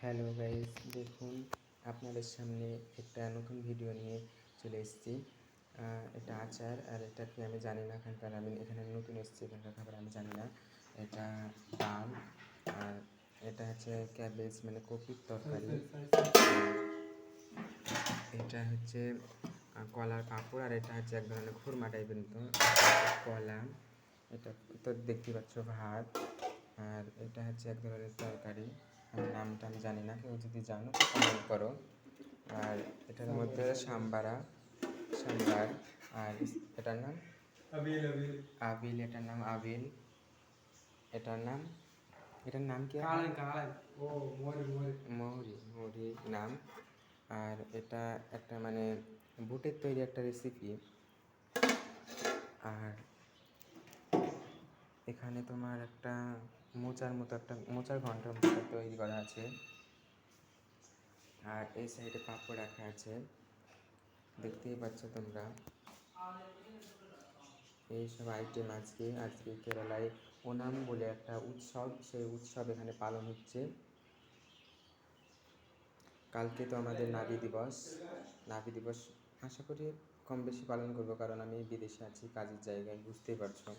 Hello guys, দেখুন আপনাদের সামনে একটা নতুন ভিডিও নিয়ে চলে এসেছি। এটা আচার, আর এটা কি আমি জানি না, আমি এখানে নতুন এসেছি, এখানকার খাবার আমি জানি না। এটা ডাল, আর এটা হচ্ছে ক্যাবেজ মানে কপির তরকারি। এটা হচ্ছে কলার পাঁপড়, আর এটা হচ্ছে এক ধরনের খুরমা টাইপের মতো কলা। এটা তো দেখতে পাচ্ছ ভাত, আর এটা হচ্ছে এক ধরনের তরকারি। আমি নামটা আমি জানি না, কেউ যদি জানো তো কমেন্ট করো। আর এটার মধ্যে সাম্বার, আর এটার নাম আবিল, এটার নাম আবিল, এটার নাম কি? মৌরি নাম। আর এটা একটা মানে বুটের তৈরি একটা রেসিপি। আর এখানে তোমার একটা মোচার ঘন্টার মতো তৈরি করা আছে। আর এই সাইডে পাঁপড় রাখা আছে, দেখতেই পাচ্ছ তোমরা। এইসব আইটেম আজকে কেরালায় ওনাম বলে একটা উৎসব, সেই উৎসব এখানে পালন হচ্ছে। কালকে তো আমাদের নাভি দিবস আশা করি কম বেশি পালন করবো, কারণ আমি বিদেশে আছি কাজের জায়গায়, বুঝতেই পারছো।